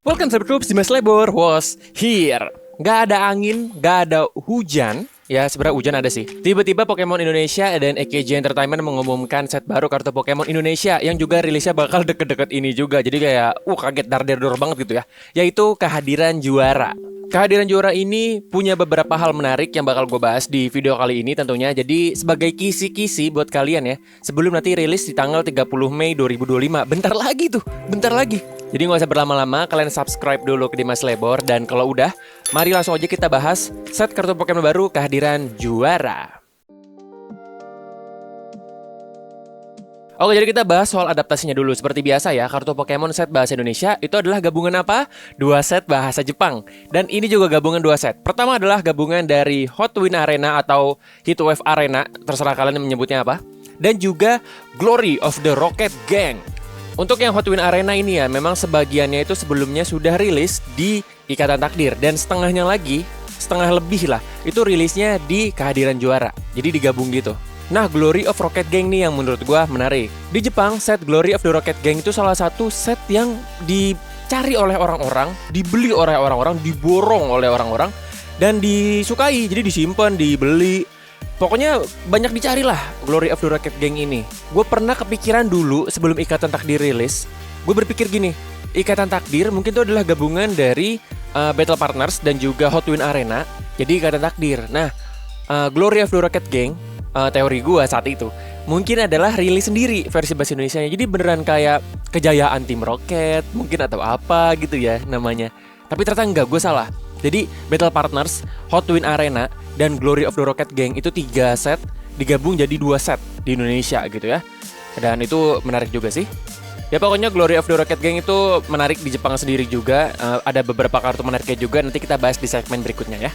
Welcome Cyber Troops, Dimas Lebor was here. Gak ada angin, gak ada hujan. Ya sebenarnya hujan ada sih. Tiba-tiba Pokemon Indonesia dan EKJ Entertainment mengumumkan set baru kartu Pokemon Indonesia yang juga rilisnya bakal deket-deket ini juga. Jadi kayak kaget dar-der banget gitu ya. Yaitu kehadiran juara. Kehadiran juara ini punya beberapa hal menarik yang bakal gue bahas di video kali ini tentunya. Jadi sebagai kisi-kisi buat kalian ya, sebelum nanti rilis di tanggal 30 Mei 2025. Bentar lagi tuh, bentar lagi. Jadi gak usah berlama-lama, kalian subscribe dulu ke Dimas Lebor. Dan kalau udah, mari langsung aja kita bahas set kartu Pokemon baru kehadiran juara. Oke, jadi kita bahas soal adaptasinya dulu. Seperti biasa ya, kartu Pokemon set bahasa Indonesia itu adalah gabungan apa? Dua set bahasa Jepang. Dan ini juga gabungan dua set. Pertama adalah gabungan dari Hot Win Arena atau Heatwave Arena, terserah kalian menyebutnya apa. Dan juga Glory of the Rocket Gang. Untuk yang Hot Win Arena ini ya, memang sebagiannya itu sebelumnya sudah rilis di Ikatan Takdir. Dan setengahnya lagi, setengah lebih lah, itu rilisnya di kehadiran juara. Jadi digabung gitu. Nah, Glory of Rocket Gang nih yang menurut gua menarik. Di Jepang, set Glory of the Rocket Gang itu salah satu set yang dicari oleh orang-orang, dibeli oleh orang-orang, diborong oleh orang-orang, dan disukai. Jadi disimpan, dibeli. Pokoknya banyak dicari lah Glory of the Rocket Gang ini. Gue pernah kepikiran dulu sebelum Ikatan Takdir rilis. Gue berpikir gini, Ikatan Takdir mungkin itu adalah gabungan dari Battle Partners dan juga Hot Win Arena. Jadi Ikatan Takdir. Nah, Glory of the Rocket Gang, teori gue saat itu mungkin adalah rilis sendiri versi bahasa Indonesianya. Jadi beneran kayak kejayaan tim Rocket mungkin atau apa gitu ya namanya. Tapi ternyata enggak, gue salah. Jadi Battle Partners, Hot Win Arena, dan Glory of the Rocket Gang itu 3 set digabung jadi 2 set di Indonesia gitu ya. Dan itu menarik juga sih. Ya pokoknya Glory of the Rocket Gang itu menarik di Jepang sendiri juga. Ada beberapa kartu menariknya juga, nanti kita bahas di segmen berikutnya ya.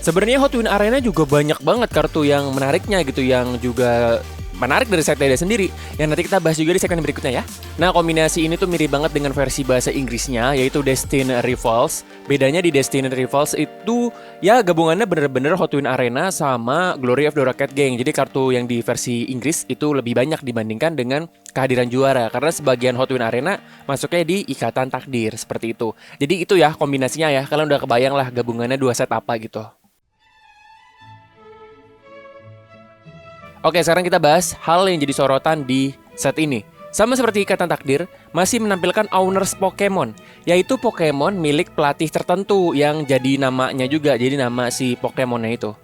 Sebenarnya Hot Win Arena juga banyak banget kartu yang menariknya gitu, yang juga menarik dari setnya sendiri, yang nanti kita bahas juga di segmen berikutnya ya. Nah, kombinasi ini tuh mirip banget dengan versi bahasa Inggrisnya, yaitu Destiny Rivals. Bedanya di Destiny Rivals itu ya gabungannya bener-bener Hot Win Arena sama Glory of the Rocket Gang. Jadi kartu yang di versi Inggris itu lebih banyak dibandingkan dengan kehadiran juara, karena sebagian Hot Win Arena masuknya di Ikatan Takdir seperti itu. Jadi itu ya kombinasinya ya, kalian udah kebayang lah gabungannya 2 set apa gitu. Oke, sekarang kita bahas hal yang jadi sorotan di set ini. Sama seperti Ikatan Takdir, masih menampilkan owners Pokemon, yaitu Pokemon milik pelatih tertentu yang jadi namanya juga, jadi nama si Pokemonnya itu.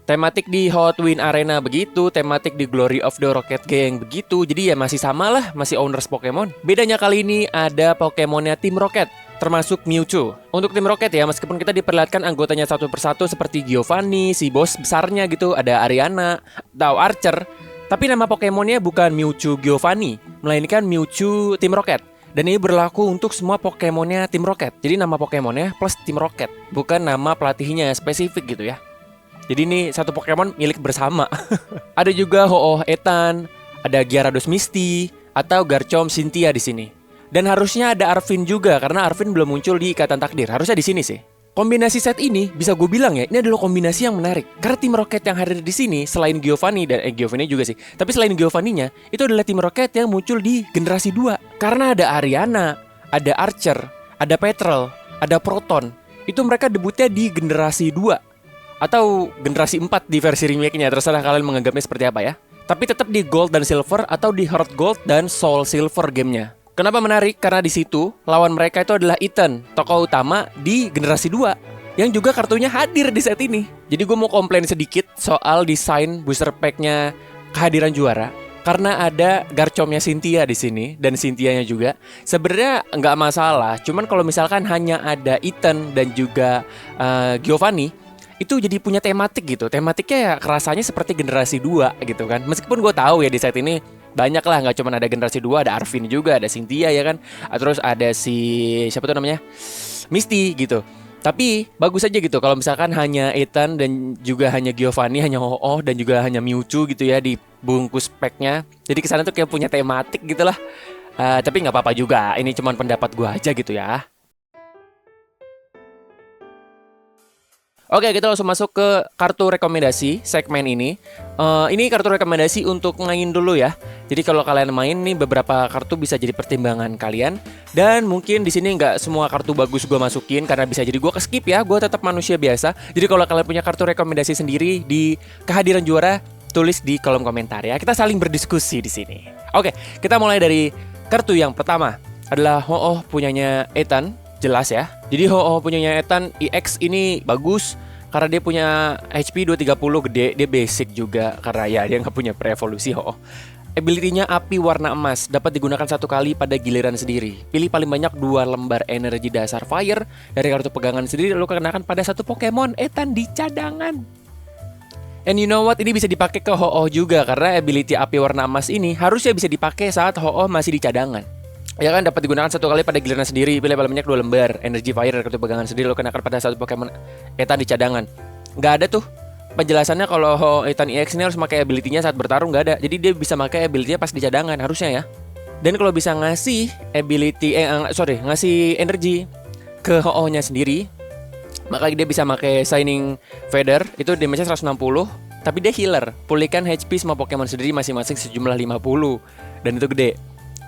Tematik di Hot Win Arena begitu, tematik di Glory of the Rocket Gang begitu, jadi ya masih sama lah, masih owners Pokemon. Bedanya kali ini ada Pokemonnya Team Rocket, termasuk Mewtwo. Untuk Tim Rocket ya, meskipun kita diperlihatkan anggotanya satu persatu seperti Giovanni, si bos besarnya gitu, ada Ariana, atau Archer, tapi nama Pokemonnya bukan Mewtwo Giovanni, melainkan Mewtwo Tim Rocket. Dan ini berlaku untuk semua Pokemonnya Tim Rocket. Jadi nama Pokemonnya plus Tim Rocket, bukan nama pelatihnya spesifik gitu ya. Jadi ini satu Pokemon milik bersama. Ada juga Ho-Oh Ethan, ada Gyarados Misty, atau Garchomp Cynthia di sini. Dan harusnya ada Arvin juga, karena Arvin belum muncul di Ikatan Takdir. Harusnya di sini sih. Kombinasi set ini bisa gue bilang ya, ini adalah kombinasi yang menarik. Karena tim Rocket yang hadir di sini selain Giovanni dan Giovanni juga sih. Tapi selain Giovanninya, itu adalah tim Rocket yang muncul di generasi 2. Karena ada Ariana, ada Archer, ada Petrel, ada Proton. Itu mereka debutnya di generasi 2 atau generasi 4 di versi remake-nya. Terserah kalian menganggapnya seperti apa ya. Tapi tetap di Gold dan Silver atau di Heart Gold dan Soul Silver gamenya. Kenapa menarik? Karena di situ lawan mereka itu adalah Ethan, tokoh utama di generasi 2 yang juga kartunya hadir di set ini. Jadi gue mau komplain sedikit soal desain booster pack-nya kehadiran juara. Karena ada Garchompnya Cynthia di sini dan Cynthianya juga. Sebenarnya nggak masalah, cuman kalau misalkan hanya ada Ethan dan juga Giovanni, itu jadi punya tematik gitu. Tematiknya ya rasanya seperti generasi 2 gitu kan. Meskipun gue tahu ya di set ini banyak lah, nggak cuma ada generasi 2, ada Arvin juga, ada Cynthia ya kan. Terus ada si siapa tuh namanya, Misty gitu. Tapi bagus aja gitu kalau misalkan hanya Ethan dan juga hanya Giovanni, hanya Ho-Oh dan juga hanya Mewtwo gitu ya di bungkus packnya. Jadi kesana tuh kayak punya tematik gitu lah. Tapi nggak apa-apa juga, ini cuma pendapat gue aja gitu ya. Oke, kita langsung masuk ke kartu rekomendasi segmen ini. Ini kartu rekomendasi untuk main dulu ya. Jadi kalau kalian main nih, beberapa kartu bisa jadi pertimbangan kalian. Dan mungkin di sini nggak semua kartu bagus gue masukin karena bisa jadi gue keskip ya. Gue tetap manusia biasa. Jadi kalau kalian punya kartu rekomendasi sendiri di kehadiran juara, tulis di kolom komentar ya. Kita saling berdiskusi di sini. Oke, kita mulai dari kartu yang pertama adalah Ho-Oh punyanya Ethan, jelas ya. Jadi Ho-Oh punyanya Ethan EX ini bagus karena dia punya HP 230 gede, dia basic juga karena ya dia nggak punya pre-evolusi Ho-Oh. Ability-nya api warna emas, dapat digunakan satu kali pada giliran sendiri. Pilih paling banyak 2 lembar energi dasar fire dari kartu pegangan sendiri, lalu kenakan pada satu Pokemon Ethan di cadangan. And you know what, ini bisa dipakai ke Ho-Oh juga karena ability api warna emas ini harusnya bisa dipakai saat Ho-Oh masih di cadangan. Ya kan, dapat digunakan satu kali pada giliran sendiri. Pilih paling banyak 2 lembar energi fire dari kartu pegangan sendiri, lalu kenakan pada satu Pokemon Ethan di cadangan. Nggak ada tuh penjelasannya kalau Ethan EX ini harus pakai ability-nya saat bertarung, nggak ada. Jadi dia bisa pakai ability-nya pas di cadangan harusnya ya. Dan kalau bisa ngasih ability ngasih energi ke Ho-Oh-nya sendiri, maka dia bisa pakai Shining Feather, itu damage-nya 160, tapi dia healer. Pulihkan HP semua Pokemon sendiri masing-masing sejumlah 50. Dan itu gede.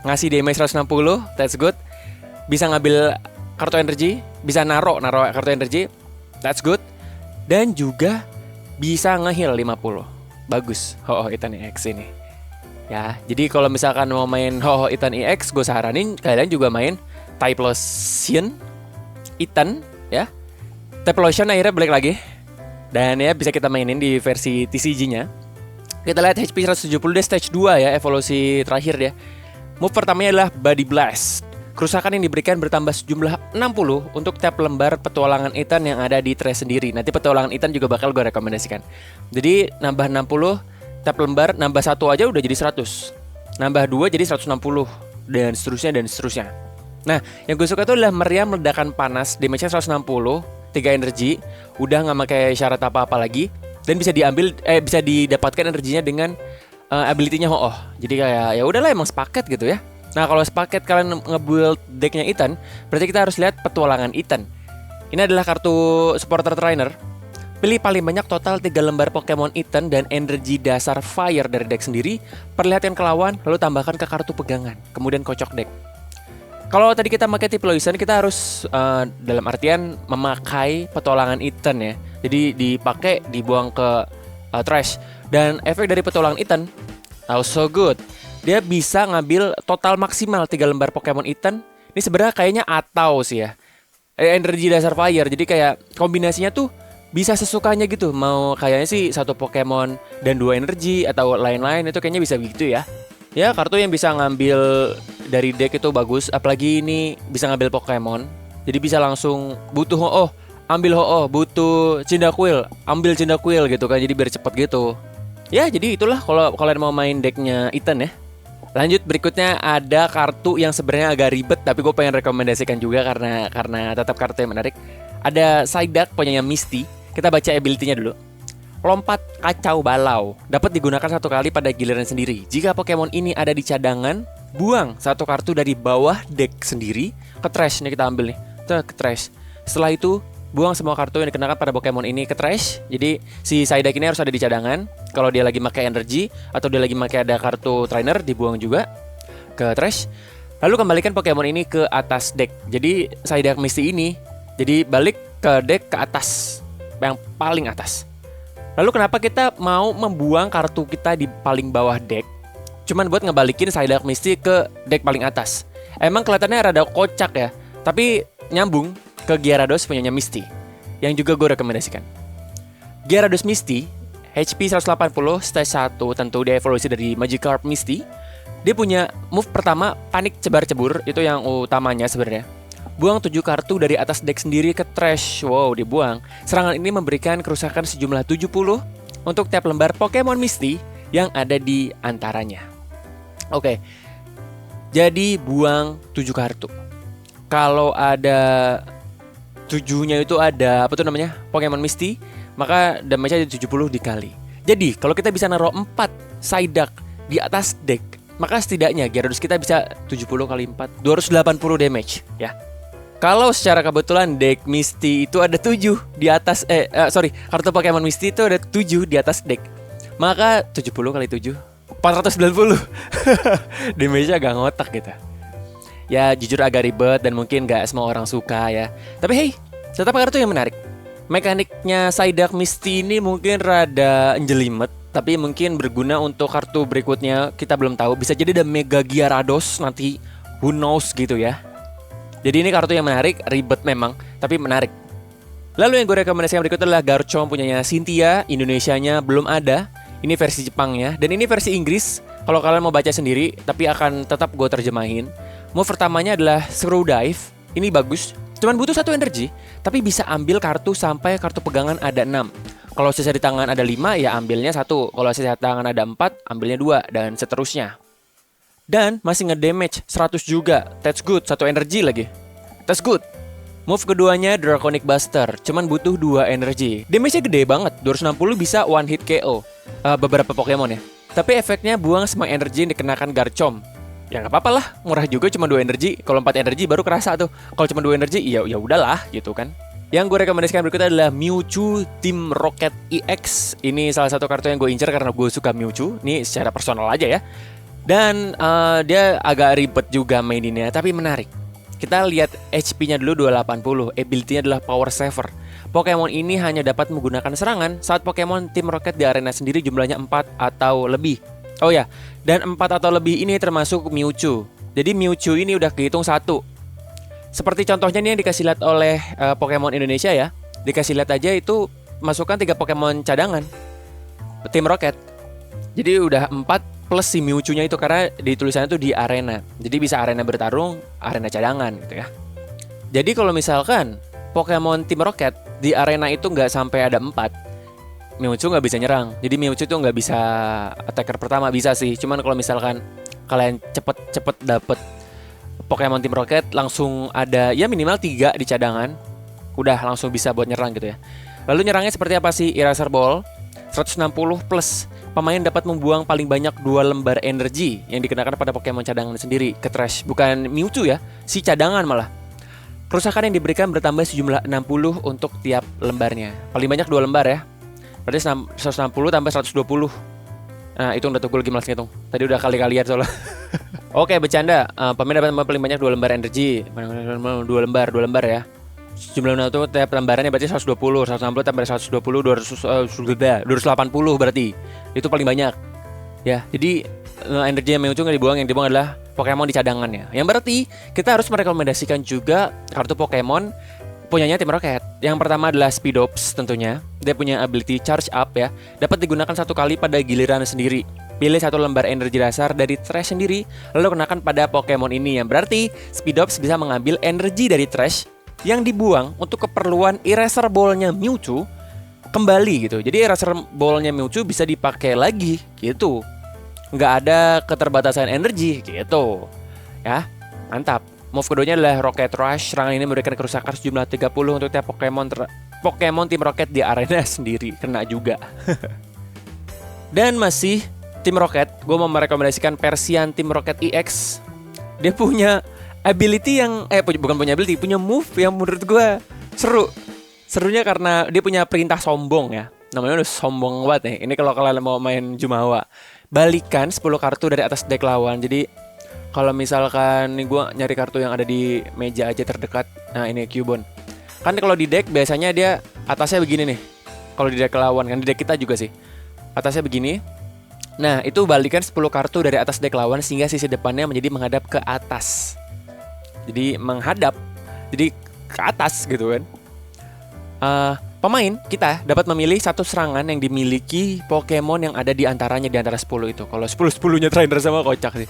Ngasih damage 160, that's good. Bisa ngambil kartu energi, bisa naro kartu energi, that's good. Dan juga bisa nge-heal 50. Bagus Ho-Oh Ethan EX ini. Ya, jadi kalau misalkan mau main Ho-Oh Ethan EX, gue saranin kalian juga main Typhlosion Ethan ya. Typhlosion akhirnya balik lagi. Dan ya bisa kita mainin di versi TCG-nya. Kita lihat HP 170 dia stage 2 ya, evolusi terakhir dia. Move pertamanya adalah Body Blast. Kerusakan yang diberikan bertambah sejumlah 60 untuk tiap lembar petualangan Ethan yang ada di trash sendiri. Nanti petualangan Ethan juga bakal gue rekomendasikan. Jadi nambah 60, tiap lembar nambah 1 aja udah jadi 100. Nambah 2 jadi 160 dan seterusnya. Nah, yang gue suka itu adalah meriam ledakan panas, damage-nya 160, 3 energi, udah nggak pakai syarat apa-apa lagi, dan bisa bisa didapatkan energinya dengan ability-nya Ho-Oh. Jadi kayak ya udahlah emang sepaket gitu ya. Nah, kalau sepaket kalian nge-build decknya Ethan, berarti kita harus lihat petualangan Ethan. Ini adalah kartu supporter trainer. Pilih paling banyak total 3 lembar Pokemon Ethan dan energi dasar fire dari deck sendiri. Perlihatkan ke lawan, lalu tambahkan ke kartu pegangan. Kemudian kocok deck. Kalau tadi kita pakai Typhlosion, kita harus dalam artian memakai petualangan Ethan ya. Jadi dipakai, dibuang ke trash. Dan efek dari petualangan Ethan, also good. Dia bisa ngambil total maksimal 3 lembar Pokemon Ethan. Ini sebenarnya kayaknya atau sih ya, energi dasar fire. Jadi kayak kombinasinya tuh bisa sesukanya gitu. Mau kayaknya sih 1 Pokemon dan 2 energi atau lain-lain, itu kayaknya bisa begitu ya. Ya, kartu yang bisa ngambil dari deck itu bagus. Apalagi ini bisa ngambil Pokemon. Jadi bisa langsung butuh Ho-Oh, ambil Ho-Oh, butuh Cyndaquil, ambil Cyndaquil gitu kan. Jadi biar cepet gitu. Ya, jadi itulah kalau kalian mau main decknya Ethan ya. Lanjut, berikutnya ada kartu yang sebenarnya agak ribet, tapi gue pengen rekomendasikan juga karena tetap kartu yang menarik. Ada Psyduck punyanya Misty. Kita baca ability-nya dulu. Lompat kacau balau, dapat digunakan 1 kali pada giliran sendiri. Jika Pokemon ini ada di cadangan, buang 1 kartu dari bawah deck sendiri ke trash. Ini kita ambil nih, ke trash. Setelah itu buang semua kartu yang dikenakan pada Pokemon ini ke trash. Jadi si Psyduck ini harus ada di cadangan. Kalau dia lagi pakai energi atau dia lagi pakai ada kartu trainer, dibuang juga ke trash. Lalu kembalikan Pokemon ini ke atas deck. Jadi Psyduck Misty ini jadi balik ke deck ke atas, yang paling atas. Lalu kenapa kita mau membuang kartu kita di paling bawah deck cuman buat ngebalikin Psyduck Misty ke deck paling atas? Emang kelihatannya rada kocak ya, tapi nyambung ke Gyarados punyanya Misty, yang juga gue rekomendasikan. Gyarados Misty HP 180, stage 1, tentu dia evolusi dari Magikarp Misty. Dia punya move pertama, panik cebar-cebur, itu yang utamanya sebenarnya. Buang 7 kartu dari atas deck sendiri ke trash. Wow, dibuang. Serangan ini memberikan kerusakan sejumlah 70 untuk tiap lembar Pokemon Misty yang ada di antaranya. Oke. Jadi buang 7 kartu. Kalau ada 7-nya itu ada Pokemon Misty, maka damage-nya 70 dikali. Jadi kalau kita bisa naruh 4 Psyduck di atas deck, maka setidaknya Gyarados kita bisa 70 kali 4, 280 damage ya. Kalau secara kebetulan deck Misty itu ada 7 di atas kartu Pokemon Misty itu ada 7 di atas deck, maka 70 kali 7 490. Damage-nya agak ngotak gitu. Ya jujur agak ribet dan mungkin gak semua orang suka ya. Tapi hey, tetap kartu yang menarik. Mekaniknya Psyduck Misty ini mungkin rada jelimet, tapi mungkin berguna untuk kartu berikutnya. Kita belum tahu, bisa jadi ada Mega Gyarados nanti, who knows gitu ya. Jadi ini kartu yang menarik, ribet memang, tapi menarik. Lalu yang gue rekomendasikan berikutnya adalah Garchomp punyanya Cynthia. Indonesianya belum ada, ini versi Jepangnya. Dan ini versi Inggris, kalau kalian mau baca sendiri, tapi akan tetap gue terjemahin. Move pertamanya adalah Screw Dive. Ini bagus, cuman butuh 1 energi, tapi bisa ambil kartu sampai kartu pegangan ada 6. Kalau sisa di tangan ada 5, ya ambilnya 1. Kalau sisa di tangan ada 4, ambilnya 2, dan seterusnya. Dan masih nge-damage 100 juga. That's good, 1 energi lagi. That's good. Move keduanya Draconic Buster, cuman butuh 2 energi. Damage-nya gede banget, 260 bisa one hit KO beberapa Pokemon ya. Tapi efeknya buang semua energi yang dikenakan Garchomp. Ya nggak apa-apa lah, murah juga cuma 2 energi. Kalau 4 energi baru kerasa tuh. Kalau cuma 2 energi ya udahlah gitu kan. Yang gue rekomendasikan berikutnya adalah Mewtwo Team Rocket EX. Ini salah satu kartu yang gue incer karena gue suka Mewtwo. Ini secara personal aja ya. Dan dia agak ribet juga maininnya, tapi menarik. Kita lihat HP-nya dulu 280. Ability-nya adalah Power Saver. Pokemon ini hanya dapat menggunakan serangan saat Pokemon Team Rocket di arena sendiri jumlahnya 4 atau lebih. Oh ya, dan 4 atau lebih ini termasuk Mewtwo. Jadi Mewtwo ini udah kehitung 1. Seperti contohnya nih yang dikasih lihat oleh Pokemon Indonesia ya. Dikasih lihat aja itu masukkan 3 Pokemon cadangan Team Rocket. Jadi udah 4 plus si Mewtwo-nya itu, karena di tulisannya tuh di arena. Jadi bisa arena bertarung, arena cadangan gitu ya. Jadi kalau misalkan Pokemon Team Rocket di arena itu nggak sampai ada 4, Mewtwo nggak bisa nyerang. Jadi Mewtwo tuh nggak bisa attacker pertama, bisa sih. Cuman kalau misalkan kalian cepet dapet Pokemon Team Rocket, langsung ada ya minimal 3 di cadangan, udah langsung bisa buat nyerang gitu ya. Lalu nyerangnya seperti apa sih? Eraser Ball 160 plus. Pemain dapat membuang paling banyak 2 lembar energi yang dikenakan pada Pokemon cadangan sendiri ke trash. Bukan Mewtwo ya, si cadangan malah. Kerusakan yang diberikan bertambah sejumlah 60 untuk tiap lembarnya. Paling banyak 2 lembar ya. Berarti 160 tambah 120. Nah, itu udah tuh gue lagi malas ngitung. Tadi udah kali-kalian soalnya. Oke, bercanda. Pemain dapat paling banyak 2 lembar energi. 2 lembar ya. Jumlah itu tiap lembarannya berarti 120. 160 tambah 120, 280 berarti. Itu paling banyak. Ya, jadi energi yang Mewtwo nggak dibuang, yang dibuang adalah Pokemon di cadangannya. Yang berarti kita harus merekomendasikan juga kartu Pokemon punyanya Team Rocket. Yang pertama adalah Speedops tentunya. Dia punya ability Charge Up ya. Dapat digunakan 1 kali pada giliran sendiri. Pilih 1 lembar energi dasar dari trash sendiri, lalu kenakan pada Pokemon ini. Yang berarti Speedops bisa mengambil energi dari trash yang dibuang untuk keperluan Eraser Ball-nya Mewtwo kembali gitu. Jadi Eraser Ball-nya Mewtwo bisa dipakai lagi gitu. Nggak ada keterbatasan energi gitu. Ya, mantap. Move keduanya adalah Rocket Rush. Serangan ini memberikan kerusakan sejumlah 30 untuk tiap Pokemon Team Rocket di arena sendiri. Kena juga. Dan masih Team Rocket, gue mau merekomendasikan Persian Team Rocket EX. Dia punya ability yang bukan punya ability, punya move yang menurut gue seru. Serunya karena dia punya perintah sombong ya. Namanya udah sombong banget nih. Ini kalau kalian mau main Jumawa, balikan 10 kartu dari atas deck lawan. Jadi kalau misalkan nih gue nyari kartu yang ada di meja aja terdekat. Nah ini Cubone. Kan kalau di deck biasanya dia atasnya begini nih. Kalau di deck lawan, kan di deck kita juga sih, atasnya begini. Nah itu balikan 10 kartu dari atas deck lawan sehingga sisi depannya menjadi menghadap ke atas. Jadi menghadap, jadi ke atas gitu kan. Pemain kita dapat memilih 1 serangan yang dimiliki Pokemon yang ada di antaranya, di antara 10 itu. Kalau 10-10-nya trainer sama kocak sih.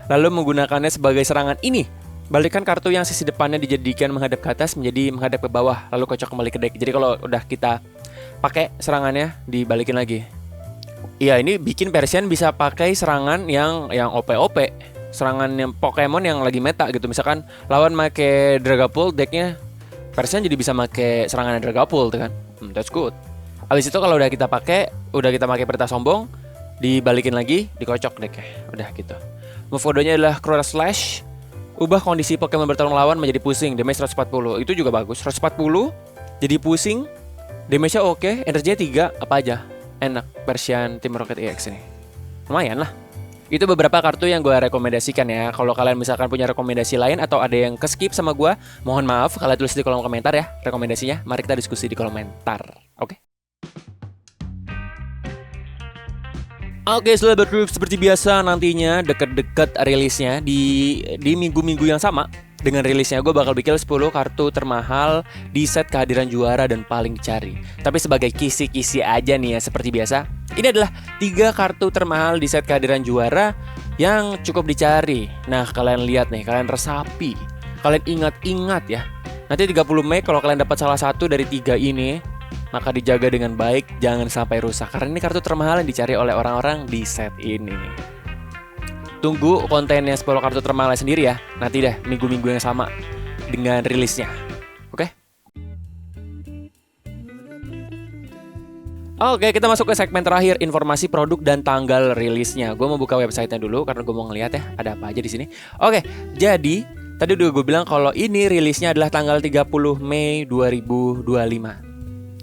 Lalu menggunakannya sebagai serangan ini, balikan kartu yang sisi depannya dijadikan menghadap ke atas menjadi menghadap ke bawah, lalu kocok kembali ke deck. Jadi kalau udah kita pakai serangannya, dibalikin lagi. Iya, ini bikin Persian bisa pakai serangan yang OP-OP, serangan yang Pokemon yang lagi meta gitu. Misalkan lawan make Dragapult, decknya Persian jadi bisa make serangan Dragapult kan. That's good. Habis itu kalau udah kita pakai perintah sombong, dibalikin lagi, dikocok decknya. Udah gitu. Move kodenya adalah Cruel Slash. Ubah kondisi Pokemon bertarung lawan menjadi pusing, damage 140. Itu juga bagus. 140 jadi pusing, damage-nya oke, energinya 3, apa aja. Enak Persian Team Rocket EX ini. Lumayan lah. Itu beberapa kartu yang gue rekomendasikan ya. Kalau kalian misalkan punya rekomendasi lain atau ada yang keskip sama gue, mohon maaf, kalian tulis di kolom komentar ya rekomendasinya. Mari kita diskusi di kolom komentar. Oke? Oke, Sobat Group, seperti biasa nantinya deket-deket rilisnya di minggu-minggu yang sama dengan rilisnya gue bakal bikin 10 kartu termahal di set kehadiran juara dan paling dicari. Tapi sebagai kisi-kisi aja nih ya, seperti biasa, ini adalah 3 kartu termahal di set kehadiran juara yang cukup dicari. Nah, kalian lihat nih, kalian resapi, kalian ingat-ingat ya. Nanti 30 Mei kalau kalian dapat salah satu dari 3 ini, maka dijaga dengan baik, jangan sampai rusak. Karena ini kartu termahal yang dicari oleh orang-orang di set ini. Tunggu kontennya 10 kartu termahal sendiri ya. Nanti deh minggu-minggu yang sama dengan rilisnya. Oke? Oke, kita masuk ke segmen terakhir, informasi produk dan tanggal rilisnya. Gue mau buka websitenya dulu karena gue mau ngeliat ya ada apa aja di sini. Oke, jadi tadi udah gue bilang kalau ini rilisnya adalah tanggal 30 Mei 2025.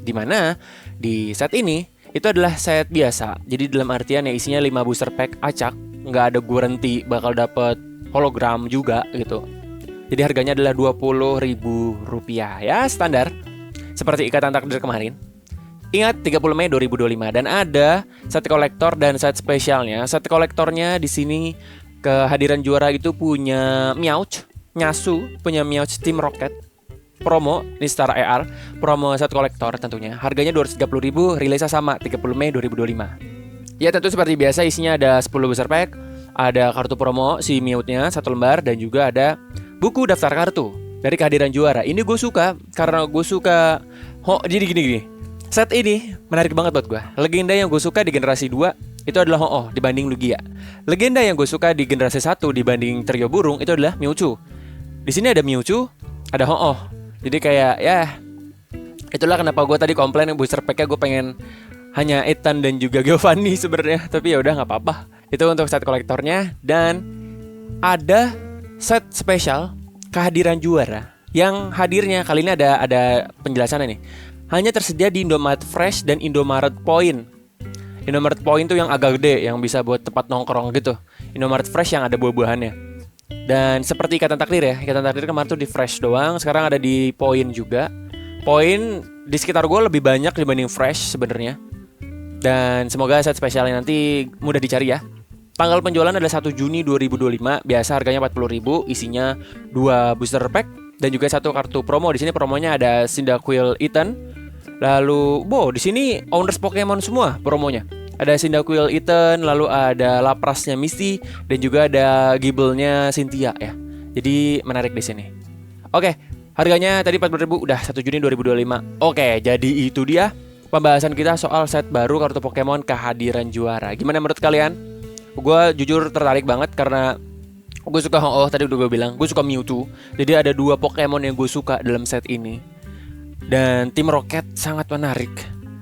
Dimana di set ini itu adalah set biasa. Jadi dalam artian ya isinya 5 booster pack acak, nggak ada guarantee bakal dapet hologram juga gitu. Jadi harganya adalah Rp20.000 ya, standar seperti ikatan takdir kemarin. Ingat 30 Mei 2025 dan ada set kolektor dan set spesialnya. Set kolektornya di sini kehadiran juara itu punya Meowth, Nyasu, punya Meowth Team Rocket. Promo, ini setara ER, promo set kolektor tentunya. Harganya Rp230.000, rilisnya sama 30 Mei 2025. Ya tentu seperti biasa isinya ada 10 booster pack, ada kartu promo si Meowth-nya 1 lembar dan juga ada buku daftar kartu dari kehadiran juara. Ini gue suka karena gue suka jadi gini. Set ini menarik banget buat gue. Legenda yang gue suka di generasi 2 itu adalah Ho-Oh dibanding Lugia. Legenda yang gue suka di generasi 1 dibanding Trio Burung itu adalah Mewtwo. Di sini ada Mewtwo, ada Ho-Oh. Jadi kayak ya itulah kenapa gue tadi komplain booster pack-nya gue pengen hanya Ethan dan juga Giovanni sebenarnya. Tapi ya udah nggak apa-apa. Itu untuk set kolektornya dan ada set spesial kehadiran juara yang hadirnya kali ini ada penjelasannya nih. Hanya tersedia di Indomaret Fresh dan Indomaret Point. Indomaret Point tuh yang agak gede yang bisa buat tempat nongkrong gitu. Indomaret Fresh yang ada buah-buahannya. Dan seperti ikatan takdir ya, ikatan takdir kemarin tuh di Fresh doang, sekarang ada di Point juga. Point di sekitar gue lebih banyak dibanding Fresh sebenarnya. Dan semoga set spesialnya nanti mudah dicari ya. Tanggal penjualan adalah 1 Juni 2025, biasa harganya Rp40.000, isinya 2 booster pack dan juga 1 kartu promo. Di sini promonya ada Cyndaquil Ethan. Lalu, di sini owners Pokemon semua promonya. Ada Cyndaquil Ethan, lalu ada Laprasnya Misty dan juga ada Gible-nya Cynthia ya. Jadi menarik di sini. Oke, harganya tadi Rp40.000 udah 1 Juni 2025. Oke, jadi itu dia pembahasan kita soal set baru kartu Pokemon kehadiran juara. Gimana menurut kalian? Gue jujur tertarik banget karena gue suka Ho-Oh, tadi udah gue bilang. Gue suka Mewtwo. Jadi ada 2 Pokemon yang gue suka dalam set ini. Dan Team Rocket sangat menarik.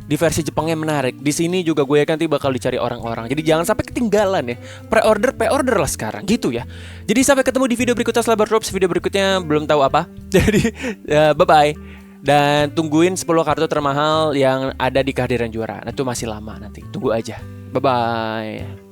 Di versi Jepangnya menarik. Di sini juga gue yakin nanti bakal dicari orang-orang. Jadi jangan sampai ketinggalan ya. Pre-order lah sekarang gitu ya. Jadi sampai ketemu di video berikutnya Sobat Drops. Video berikutnya belum tahu apa. Jadi bye-bye. Dan tungguin 10 kartu termahal yang ada di kehadiran juara. Nah itu masih lama nanti. Tunggu aja. Bye-bye.